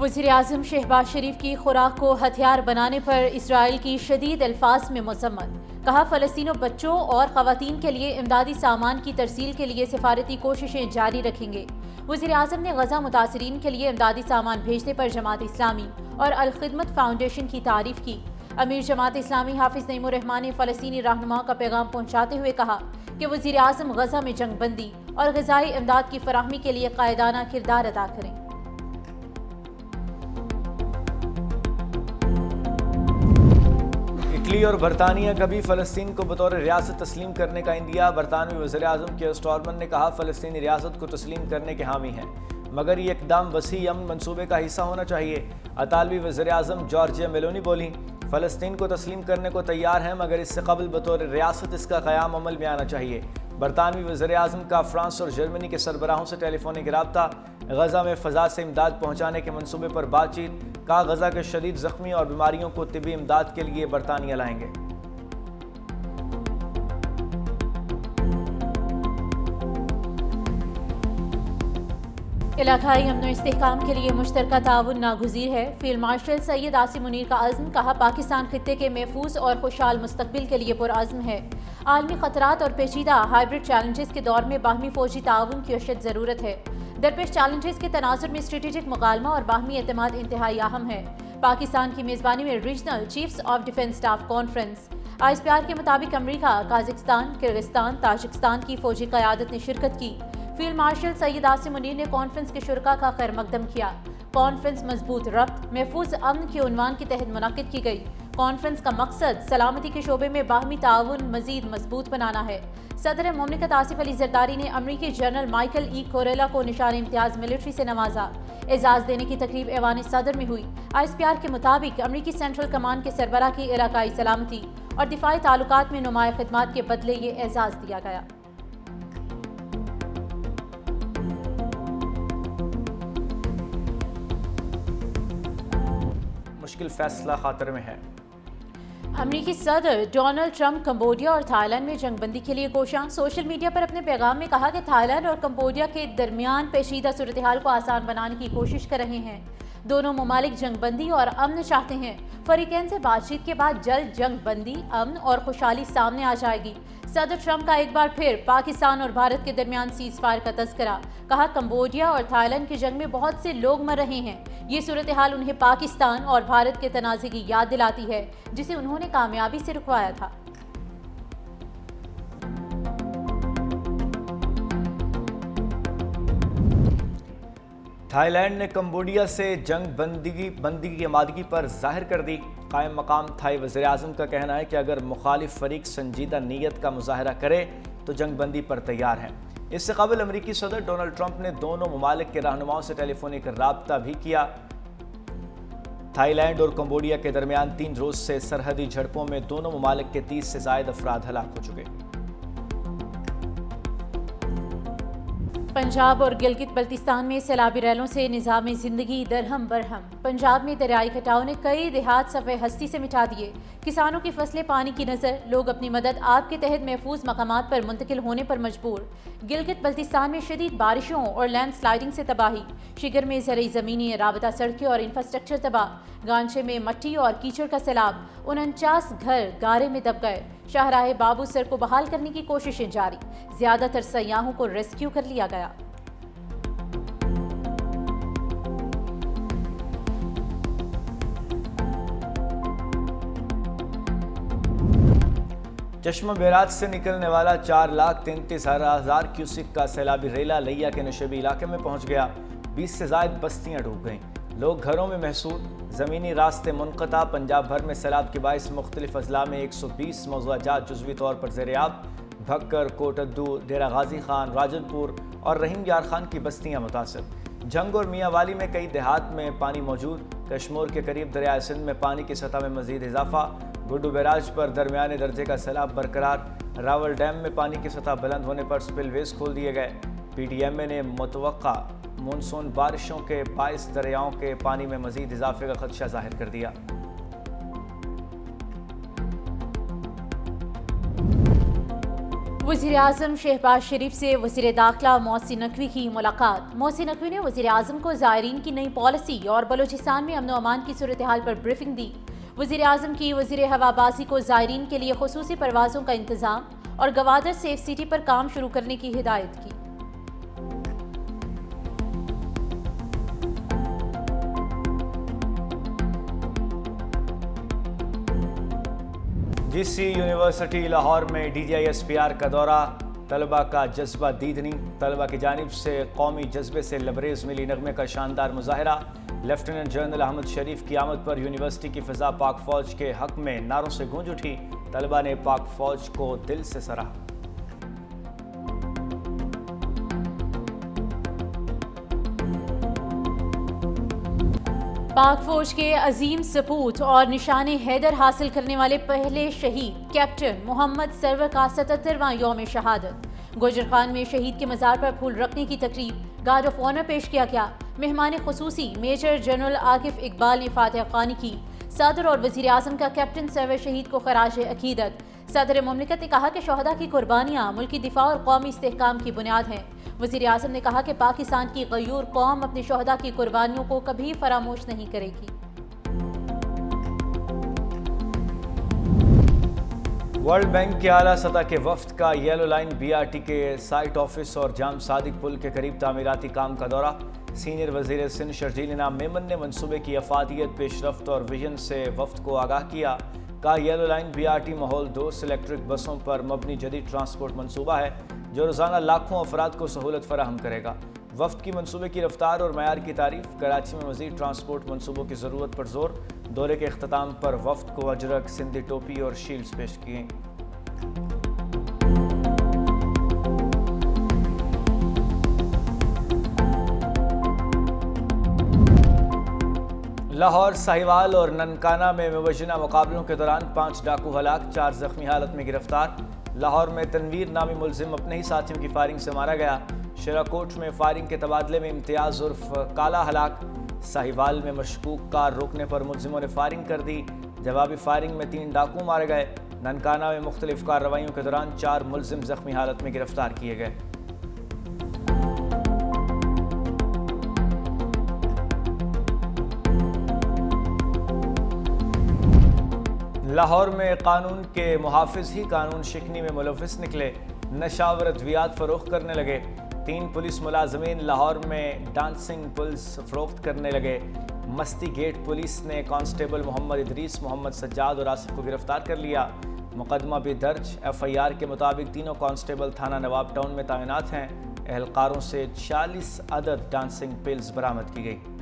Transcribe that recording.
वज़ीर-ए-आज़म शहबाज शरीफ की खुराक को हथियार बनाने पर इसराइल की शदीद अल्फाज में मज़म्मत। कहा, फ़लस्तीनी बच्चों और ख़वातीन के लिए इमदादी सामान की तरसील के लिए सिफारती कोशिशें जारी रखेंगे। वज़ीर-ए-आज़म ने गज़ा मुतासिरीन के लिए इमदादी सामान भेजने पर जमात इस्लामी और अल-खिदमत फाउंडेशन की तारीफ की। अमीर जमात इस्लामी हाफिज नईमुर रहमान ने फ़लस्तीनी रहनुमाओं का पैगाम पहुँचाते हुए कहा कि वज़ीर-ए-आज़म गज़ा में जंग बंदी और ग़िज़ाई इमदाद की फराहमी के लिए कायदाना किरदार अदा करें। इटली और बरतानिया कभी फ़लस्तीन को बतौर रियासत तस्लीम करने का इंदिया। बरतानवी वज़ीर-ए-आज़म कीयर स्टारमर ने कहा, फ़लस्तीनी रियासत को तस्लीम करने के हामी हैं, मगर ये इक़दाम वसी अमन मंसूबे का हिस्सा होना चाहिए। अतालवी वज़ीर-ए-आज़म जॉर्जिया मेलोनी बोली, फ़लस्तीन को तस्लीम करने को तैयार हैं, मगर इससे कबल बतौर रियासत इसका क़याम अमल में आना चाहिए। बरतानवी वज़ीर-ए-आज़म का फ्रांस और जर्मनी के सरबराहों से टेलीफोनिक राब्ता। गज़ा में फ़ज़ा से इमदाद पहुँचाने के मनसूबे पर बातचीत। कहा, गज़ा के शदीद ज़ख्मी और बीमारियों को तिब्बी इमदाद के लिए बरतानिया लाएंगे। इलाकाई अमन इस्तेहकाम के लिए मुश्तरका ताउन नागुज़ीर है। फील्ड मार्शल सैयद आसिम मुनीर का अज़्म। कहा, पाकिस्तान खित्ते के महफूज और खुशहाल मुस्तकबिल के लिए पुरअज़्म है। आलमी ख़तरात और पेचीदा हाइब्रिड चैलेंजेस के दौर में बाहमी फ़ौजी ताउन की अशद ज़रूरत है। दरपेश चैलेंजेस के तनाजुर में स्ट्रेटेजिक मुकालमा और बाहमी एतमाद इंतहाई अहम है। पाकिस्तान की मेज़बानी में regional chiefs of defence staff conference. ISPR के मुताबिक अमरीका, काज़िकिस्तान, किर्गिस्तान, ताजिकिस्तान की फ़ौजी क़यादत ने शिरकत की। फील्ड मार्शल सैयद आसिम मुनीर ने कॉन्फ्रेंस के शुरका का खैर मकदम किया। कॉन्फ्रेंस मजबूत रब्त महफूज अमन के उन्वान के तहत मुनक़िद की गई। कॉन्फ्रेंस का मकसद सलामती के शोबे में बाहमी ताउन मज़ीद मजबूत बनाना है। सदर मुमलिकत आसिफ अली ज़रदारी ने अमरीकी जनरल माइकल ई कोरेला को निशान इम्तियाज़ मिलिट्री से नवाजा। एजाज़ देने की तकरीब ऐवान सदर में हुई। ISPR के मुताबिक अमरीकी सेंट्रल कमान के सरबराह की इलाकाई सलामती और दिफाई ताल्लुकात में नुमाया खिदमात के बदले ये एजाज़ दिया गया। मुश्किल फैसला खातर में है। अमरीकी सदर डोनाल्ड ट्रंप कंबोडिया और थाईलैंड में जंगबंदी के लिए कोशां। सोशल मीडिया पर अपने पैगाम में कहा कि थाईलैंड और कंबोडिया के दरमियान पेचीदा सूरत हाल को आसान बनाने की कोशिश कर रहे हैं। दोनों ममालिक जंगबंदी और अमन चाहते हैं। फरीकैन से बातचीत के बाद जल्द जंगबंदी, अमन और खुशहाली सामने आ जाएगी। सदर ट्रंप का एक बार फिर पाकिस्तान और भारत के दरमियान सीज़ फायर का तज़किरा। कहा, कंबोडिया और थाईलैंड की जंग में बहुत से लोग मर रहे हैं। ये सूरत हाल उन्हें पाकिस्तान और भारत के तनाज़े की याद दिलाती है, जिसे उन्होंने कामयाबी से रुकवाया था। थाईलैंड ने कंबोडिया से जंग बंदी की आमादगी पर जाहिर कर दी। कायम मकाम थाई वज़ीर-ए-आज़म का कहना है कि अगर मुखालिफ फरीक संजीदा नीयत का मुजाहरा करे तो जंग बंदी पर तैयार हैं। इससे कबल अमरीकी सदर डोनाल्ड ट्रंप ने दोनों ममालिक के रहनुमाओं से टेलीफोनिक राब्ता भी किया। थाईलैंड और कंबोडिया के दरमियान 3 रोज से सरहदी झड़पों में दोनों ममालिक के 30 से ज़ायद अफराद हलाक हो चुके। पंजाब और गिलगित बल्तिस्तान में सैलाबी रैलों से निज़ाम ज़िंदगी दरहम बरहम। पंजाब में दरियाई कटाव ने कई देहात सफ़े हस्ती से मिटा दिए। किसानों की फसलें पानी की नज़र, लोग अपनी मदद आप के तहत महफूज मकामात पर मुंतकिल होने पर मजबूर। गिलगित बल्तिस्तान में शदीद बारिशों और लैंड स्लाइडिंग से तबाही। शिगर में ज़रई ज़मीनी राबता सड़कें और इंफ्रास्ट्रक्चर तबाह। गांचे में मट्टी और कीचड़ का सैलाब। 49 घर गारे में दब गए। शाहराह बाबू सर को बहाल करने की कोशिशें जारी। ज्यादातर सयाहों को रेस्क्यू कर लिया गया। चश्मा बैराज से निकलने वाला 4,33,000 क्यूसिक का सैलाबी रेला लिया के नशेबी इलाके में पहुंच गया। 20 से ज़ायद बस्तियां डूब गईं। लोग घरों में महसूद, ज़मीनी रास्ते मुनक़ता। पंजाब भर में सैलाब के बाइस मुख्तलिफ अजला में 120 मौज़ूआत जुज़वी तौर पर ज़ेर-ए-आब। भक्कर, कोटद्दू, डेरा गाजी खान, राजनपुर और रहीम यार खान की बस्तियां मुतासर। जंग और मियांवाली में कई देहात में पानी मौजूद। कश्मीर के करीब दरिया सिंध में पानी की सतह में मजीद इजाफा। गुड्डू बैराज पर दरमियाने दर्जे का सैलाब बरकरार। रावल डैम में पानी की सतह बुलंद होने पर स्पिलवेज खोल दिए गए। PDMA ने मुतवक्का मानसून बारिशों के बाइस दरियाओं के पानी में मजीद इजाफे का खदशा जाहिर कर दिया। वज़ीर-ए-आज़म शहबाज शरीफ से वज़ीर दाखिला मोहसिन नकवी की मुलाकात। मोहसिन नकवी ने वज़ीर-ए-आज़म को ज़ायरीन की नई पॉलिसी और बलूचिस्तान में अमन व अमान की सूरत हाल पर ब्रीफिंग दी। वज़ीर-ए-आज़म की वज़ीर हवाबाजी को ज़ायरीन के लिए खुसूसी परवाज़ों का इंतज़ाम और गवादर सेफ सिटी पर काम शुरू करने की हिदायत की। जीसी यूनिवर्सिटी लाहौर में DGISPR का दौरा, तलबा का जज्बा दीदनी। तलबा की जानिब से कौमी जज्बे से लबरेज मिली नगमे का शानदार मुजाहरा। लेफ्टिनेंट जनरल अहमद शरीफ की आमद पर यूनिवर्सिटी की फ़िज़ा पाक फ़ौज के हक़ में नारों से गूंज उठी। तलबा ने पाक फ़ौज को दिल से सराहा। पाक फौज के अजीम सपूत और निशान हैदर हासिल करने वाले पहले शहीद कैप्टन मोहम्मद सरवर का 77वां यौम शहादत। गोजर खान में शहीद के मज़ार पर फूल रखने की तकरीब, गार्ड ऑफ ऑनर पेश किया गया। मेहमान खुसूसी मेजर जनरल आकिफ इकबाल ने फातिहा ख़्वानी की। सदर और वज़ीर आज़म का कैप्टन सरवर शहीद को खराज अकीदत। सदर मुमलिकत ने कहा कि शहदा की कुर्बानियाँ मुल्की दिफा और कौमी इस्तेहकाम की बुनियाद हैं। वज़ीर आज़म ने कहा कि पाकिस्तान की गयूर कौम अपने शहदा की कुर्बानियों को कभी फरामोश नहीं करेगी। वर्ल्ड बैंक के आला सतह के वफ्द का येलो लाइन BRT के साइट ऑफिस और जाम सादिक पुल के करीब तामीराती काम का दौरा। सीनियर वज़ीर सिंध शर्जील इनाम मेमन ने मनसूबे की अफादियत, पेशरफ्त और विजन से वफ्द को आगाह किया। कहा येलो लाइन BRT माहौल दोस्त इलेक्ट्रिक बसों पर मबनी जदीद ट्रांसपोर्ट मनसूबा है जो रोज़ाना लाखों अफराद को सहूलत फराहम करेगा। वफ्द की मनसूबे की रफ्तार और मयार की तारीफ। कराची में मज़ीद ट्रांसपोर्ट मनसूबों की ज़रूरत पर जोर। दौरे के अख्ताम पर वफ्द को अजरक, सिंधी टोपी और शील्ड्स पेश की गईं। लाहौर, साहिवाल और ननकाना में मुबैना मुकाबलों के दौरान 5 डाकू हलाक, 4 जख्मी हालत में गिरफ्तार। लाहौर में तनवीर नामी मुलजिम अपने ही साथियों की फायरिंग से मारा गया। शेराकोट में फायरिंग के तबादले में इम्तियाज उर्फ काला हलाक। साहिवाल में मशकूक कार रोकने पर मुलजिमों ने फायरिंग कर दी। जवाबी फायरिंग में 3 डाकू मारे गए। ननकाना में मुख्तलिफ कार्रवाइयों के दौरान 4 मुलजिम जख्मी हालत में गिरफ्तार किए गए। लाहौर में कानून के मुहाफिज ही कानून शिकनी में मुलविस निकले। नशावर अद्वियात फरोख्त करने लगे। 3 पुलिस मुलाजमीन लाहौर में डांसिंग पुल्स फरोख्त करने लगे। मस्ती गेट पुलिस ने कांस्टेबल मोहम्मद इदरीस, मोहम्मद सज्जाद और आसिफ को गिरफ्तार कर लिया। मुकदमा भी दर्ज। FIR के मुताबिक तीनों कांस्टेबल थाना नवाब टाउन में तैनात हैं। एहलकारों से 40 अदद डांसिंग पिल्स बरामद की गई।